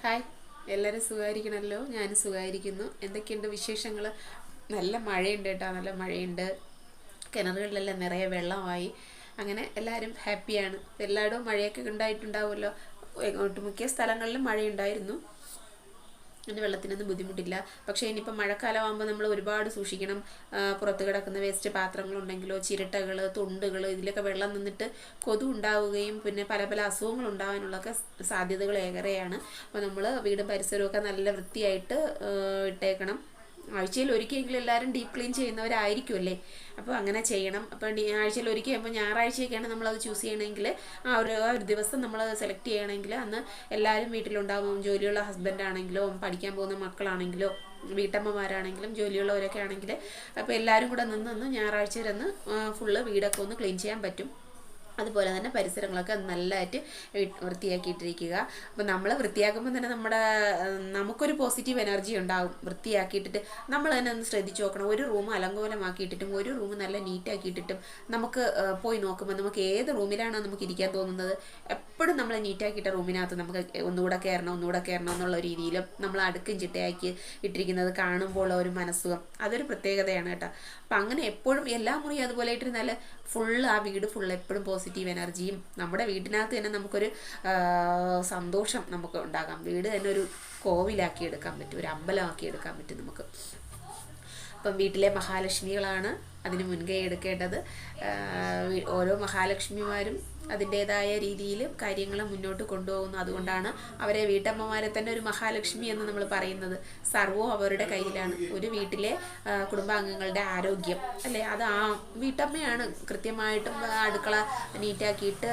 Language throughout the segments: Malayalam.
ഹായ്, എല്ലാവരും സുഖമായിരിക്കണമല്ലോ. ഞാനും സുഖമായിരിക്കുന്നു. എന്തൊക്കെയുണ്ട് വിശേഷങ്ങൾ? നല്ല മഴയുണ്ട് കേട്ടോ, നല്ല മഴയുണ്ട്. കിണറുകളിലെല്ലാം നിറയെ വെള്ളമായി. അങ്ങനെ എല്ലാവരും ഹാപ്പിയാണ്. എല്ലായിടവും മഴയൊക്കെ ഉണ്ടായിട്ടുണ്ടാവുമല്ലോ. ഒട്ടുമിക്ക സ്ഥലങ്ങളിലും മഴയുണ്ടായിരുന്നു. അതിന് വെള്ളത്തിനൊന്നും ബുദ്ധിമുട്ടില്ല. പക്ഷേ ഇനിയിപ്പോൾ മഴക്കാലമാകുമ്പോൾ നമ്മൾ ഒരുപാട് സൂക്ഷിക്കണം. പുറത്ത് കിടക്കുന്ന വേസ്റ്റ് പാത്രങ്ങളുണ്ടെങ്കിലോ ചിരട്ടകൾ, തൊണ്ടുകൾ, ഇതിലൊക്കെ വെള്ളം നിന്നിട്ട് കൊതു ഉണ്ടാവുകയും പിന്നെ പല പല അസുഖങ്ങൾ ഉണ്ടാകാനുള്ളൊക്കെ സാധ്യതകൾ ഏറെയാണ്. അപ്പോൾ നമ്മൾ വീടും പരിസരമൊക്കെ നല്ല വൃത്തിയായിട്ട് ഇട്ടേക്കണം. ആഴ്ചയിൽ ഒരിക്കലെങ്കിലും എല്ലാവരും ഡീപ്പ് ക്ലീൻ ചെയ്യുന്നവരായിരിക്കുമല്ലേ. അപ്പോൾ അങ്ങനെ ചെയ്യണം. അപ്പോൾ ആഴ്ചയിൽ ഒരിക്കൽ ആകുമ്പോൾ ഞായറാഴ്ചയൊക്കെയാണ് നമ്മളത് ചൂസ് ചെയ്യണമെങ്കിൽ ആ ഒരു ദിവസം നമ്മൾ സെലക്ട് ചെയ്യണമെങ്കിൽ അന്ന് എല്ലാവരും വീട്ടിലുണ്ടാവും. ജോലിയുള്ള ഹസ്ബൻഡ് ആണെങ്കിലോ പഠിക്കാൻ പോകുന്ന മക്കളാണെങ്കിലോ വീട്ടമ്മമാരാണെങ്കിലും ജോലിയുള്ളവരൊക്കെ ആണെങ്കിൽ അപ്പോൾ എല്ലാവരും കൂടെ നിന്ന് ഞായറാഴ്ച ഇരുന്ന് ഫുള്ള് വീടൊക്കെ ഒന്ന് ക്ലീൻ ചെയ്യാൻ പറ്റും. അതുപോലെ തന്നെ പരിസരങ്ങളൊക്കെ നല്ലതായിട്ട് വൃത്തിയാക്കിയിട്ടിരിക്കുക. അപ്പോൾ നമ്മൾ വൃത്തിയാക്കുമ്പോൾ തന്നെ നമുക്കൊരു പോസിറ്റീവ് എനർജി ഉണ്ടാകും. വൃത്തിയാക്കിയിട്ടിട്ട് നമ്മൾ തന്നെ ഒന്ന് ശ്രദ്ധിച്ച് നോക്കണം. ഒരു റൂം അലങ്കോലമാക്കിയിട്ടിട്ടും ഒരു റൂം നല്ല നീറ്റാക്കിയിട്ടിട്ടും നമുക്ക് പോയി നോക്കുമ്പോൾ നമുക്ക് ഏത് റൂമിലാണോ നമുക്ക് ഇരിക്കാൻ തോന്നുന്നത്, എപ്പോഴും നമ്മൾ നീറ്റാക്കിയിട്ട റൂമിനകത്ത് നമുക്ക് ഒന്നുകൂടെ കയറണം എന്നുള്ള രീതിയിലും നമ്മൾ അടുക്കും ചിട്ടയാക്കി ഇട്ടിരിക്കുന്നത് കാണുമ്പോൾ ഒരു മനസ്സുഖം, അതൊരു പ്രത്യേകതയാണ് കേട്ടോ. അപ്പം അങ്ങനെ എപ്പോഴും എല്ലാ മുറിയും അതുപോലെ ഇട്ടിരുന്നാൽ ആ വീട് ഫുള്ള് എപ്പോഴും പോസിറ്റീവ് എനർജിയും നമ്മുടെ വീട്ടിനകത്ത് തന്നെ നമുക്കൊരു സന്തോഷം നമുക്ക് ഉണ്ടാകാം. വീട് തന്നെ ഒരു കോവിലാക്കി എടുക്കാൻ പറ്റും, ഒരു അമ്പലമാക്കി എടുക്കാൻ പറ്റും നമുക്ക്. അപ്പം വീട്ടിലെ മഹാലക്ഷ്മികളാണ് അതിന് മുൻകൈ എടുക്കേണ്ടത്. ഓരോ മഹാലക്ഷ്മിമാരും അതിൻ്റേതായ രീതിയിൽ കാര്യങ്ങൾ മുന്നോട്ട് കൊണ്ടുപോകുന്നു. അതുകൊണ്ടാണ് അവരെ വീട്ടമ്മമാരെ തന്നെ ഒരു മഹാലക്ഷ്മി എന്ന് നമ്മൾ പറയുന്നത്. സർവ്വവും അവരുടെ കയ്യിലാണ്. ഒരു വീട്ടിലെ കുടുംബാംഗങ്ങളുടെ ആരോഗ്യം അല്ലേ, അത് ആ വീട്ടമ്മയാണ് കൃത്യമായിട്ടും അടുക്കള നീറ്റാക്കിയിട്ട്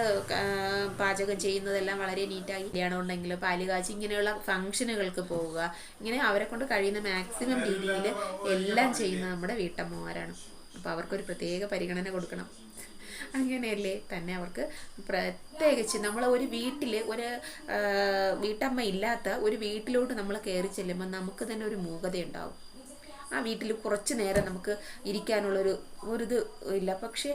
പാചകം ചെയ്യുന്നതെല്ലാം വളരെ നീറ്റാക്കി. കല്യാണം ഉണ്ടെങ്കിൽ പാല് കാച്ചി ഇങ്ങനെയുള്ള ഫംഗ്ഷനുകൾക്ക് പോവുക, ഇങ്ങനെ അവരെ കൊണ്ട് കഴിയുന്ന മാക്സിമം രീതിയിൽ എല്ലാം ചെയ്യുന്നത് നമ്മുടെ വീട്ടമ്മമാരാണ്. അപ്പോൾ അവർക്കൊരു പ്രത്യേക പരിഗണന കൊടുക്കണം. അങ്ങനെയല്ലേ തന്നെ അവർക്ക് പ്രത്യേകിച്ച് നമ്മൾ ഒരു വീട്ടിൽ ഒരു വീട്ടമ്മ ഇല്ലാത്ത ഒരു വീട്ടിലോട്ട് നമ്മൾ കയറി ചെല്ലുമ്പോൾ നമുക്ക് തന്നെ ഒരു മൂകതയുണ്ടാവും. ആ വീട്ടിൽ കുറച്ച് നേരം നമുക്ക് ഇരിക്കാനുള്ളൊരു ഇല്ല. പക്ഷേ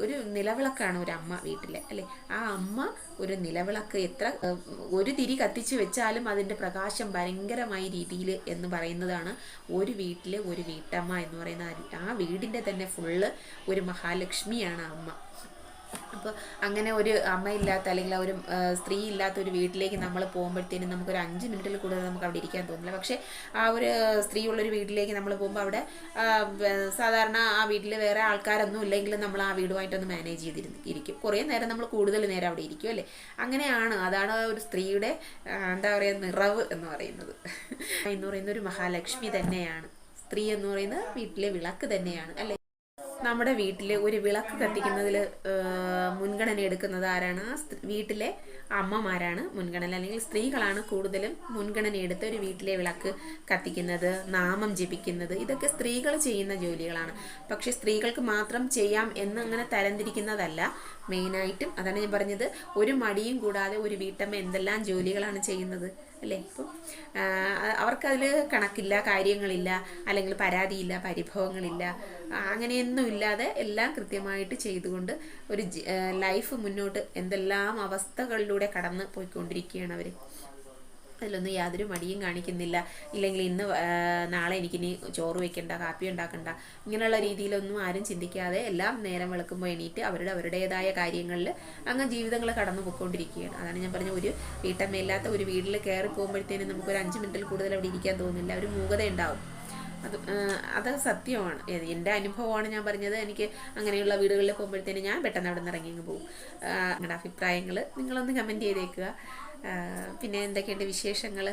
ഒരു നിലവിളക്കാണ് ഒരു അമ്മ വീട്ടിലെ അല്ലേ. ആ അമ്മ ഒരു നിലവിളക്ക് ഒരു തിരി കത്തിച്ച് വെച്ചാലും അതിൻ്റെ പ്രകാശം ഭയങ്കരമായ രീതിയിൽ എന്ന് പറയുന്നതാണ് ഒരു വീട്ടിലെ ഒരു വീട്ടമ്മ എന്ന് പറയുന്ന ആ വീടിൻ്റെ തന്നെ ഫുള്ള് ഒരു മഹാലക്ഷ്മിയാണ് അമ്മ. അപ്പോൾ അങ്ങനെ ഒരു അമ്മയില്ലാത്ത അല്ലെങ്കിൽ ഒരു സ്ത്രീ ഇല്ലാത്ത ഒരു വീട്ടിലേക്ക് നമ്മൾ പോകുമ്പോഴത്തേനും നമുക്കൊരു 5 മിനിറ്റിൽ കൂടുതൽ നമുക്ക് അവിടെ ഇരിക്കാൻ തോന്നില്ല. പക്ഷേ ആ ഒരു സ്ത്രീ ഉള്ളൊരു വീട്ടിലേക്ക് നമ്മൾ പോകുമ്പോൾ അവിടെ സാധാരണ ആ വീട്ടിൽ വേറെ ആൾക്കാരൊന്നും ഇല്ലെങ്കിലും നമ്മൾ ആ വീടുമായിട്ടൊന്ന് മാനേജ് ചെയ്തിരിക്കും. കുറേ നേരം നമ്മൾ കൂടുതൽ നേരം അവിടെ ഇരിക്കും അല്ലേ. അങ്ങനെയാണ്, അതാണ് ഒരു സ്ത്രീയുടെ എന്താ പറയുക നിറവ് എന്ന് പറയുന്നത് ഒരു മഹാലക്ഷ്മി തന്നെയാണ്. സ്ത്രീ എന്ന് പറയുന്നത് വീട്ടിലെ വിളക്ക് തന്നെയാണ് അല്ലേ. നമ്മുടെ വീട്ടിൽ ഒരു വിളക്ക് കത്തിക്കുന്നതിൽ മുൻഗണന എടുക്കുന്നത് ആരാണ്? വീട്ടിലെ അമ്മമാരാണ് മുൻഗണന, അല്ലെങ്കിൽ സ്ത്രീകളാണ് കൂടുതലും മുൻഗണന എടുത്ത് ഒരു വീട്ടിലെ വിളക്ക് കത്തിക്കുന്നത്, നാമം ജപിക്കുന്നത്. ഇതൊക്കെ സ്ത്രീകൾ ചെയ്യുന്ന ജോലികളാണ്. പക്ഷെ സ്ത്രീകൾക്ക് മാത്രം ചെയ്യാം എന്നങ്ങനെ തരംതിരിക്കുന്നതല്ല. മെയിനായിട്ടും അതാണ് ഞാൻ പറഞ്ഞത്, ഒരു മടിയും കൂടാതെ ഒരു വീട്ടമ്മ എന്തെല്ലാം ജോലികളാണ് ചെയ്യുന്നത് അല്ലേ. അപ്പം അവർക്കതിൽ കണക്കില്ല, കാര്യങ്ങളില്ല, അല്ലെങ്കിൽ പരാതിയില്ല, പരിഭവങ്ങളില്ല, അങ്ങനെയൊന്നും ഇല്ലാതെ എല്ലാം കൃത്യമായിട്ട് ചെയ്തുകൊണ്ട് ഒരു ലൈഫ് മുന്നോട്ട് എന്തെല്ലാം അവസ്ഥകളിലൂടെ കടന്ന് പോയിക്കൊണ്ടിരിക്കുകയാണ് അവർ. അതിലൊന്നും യാതൊരു മടിയും കാണിക്കുന്നില്ല. ഇല്ലെങ്കിൽ നാളെ എനിക്കിനി ചോറ് വെക്കണ്ട, കാപ്പി ഉണ്ടാക്കണ്ട, ഇങ്ങനെയുള്ള രീതിയിലൊന്നും ആരും ചിന്തിക്കാതെ എല്ലാം നേരം വെളുക്കുമ്പോൾ എണീറ്റ് അവരുടേതായ കാര്യങ്ങളിൽ അങ്ങ് ജീവിതങ്ങൾ കടന്നു പോയിക്കൊണ്ടിരിക്കുകയാണ്. അതാണ് ഞാൻ പറഞ്ഞ, ഒരു വീട്ടമ്മയില്ലാത്ത ഒരു വീട്ടിൽ കയറി പോകുമ്പോഴത്തേനും നമുക്കൊരു 5 മിനിറ്റിൽ കൂടുതൽ അവിടെ ഇരിക്കാൻ തോന്നുന്നില്ല, ഒരു മൂകത ഉണ്ടാവും. അത് സത്യമാണ്. എൻ്റെ അനുഭവമാണ് ഞാൻ പറഞ്ഞത്. എനിക്ക് അങ്ങനെയുള്ള വീടുകളിൽ പോകുമ്പോഴത്തേനും ഞാൻ പെട്ടെന്ന് അവിടെ നിന്ന് ഇറങ്ങി പോകും. നിങ്ങളുടെ അഭിപ്രായങ്ങൾ നിങ്ങളൊന്ന് കമൻറ്റ് ചെയ്തേക്കുക. പിന്നെ എന്തൊക്കെയുണ്ട് വിശേഷങ്ങൾ?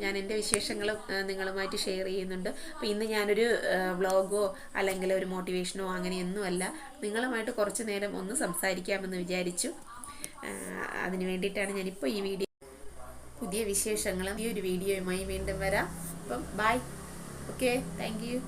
ഞാൻ എൻ്റെ വിശേഷങ്ങളും നിങ്ങളുമായിട്ട് ഷെയർ ചെയ്യുന്നുണ്ട്. അപ്പോൾ ഇന്ന് ഞാനൊരു വ്ളോഗോ അല്ലെങ്കിൽ ഒരു മോട്ടിവേഷനോ അങ്ങനെയൊന്നുമല്ല, നിങ്ങളുമായിട്ട് കുറച്ച് നേരം ഒന്ന് സംസാരിക്കാമെന്ന് വിചാരിച്ചു. അതിന് വേണ്ടിയിട്ടാണ് ഞാനിപ്പോൾ ഈ വീഡിയോ. പുതിയ വിശേഷങ്ങളും ഈ ഒരു വീഡിയോയുമായി വീണ്ടും വരാം. അപ്പം ബൈ. Okay, thank you.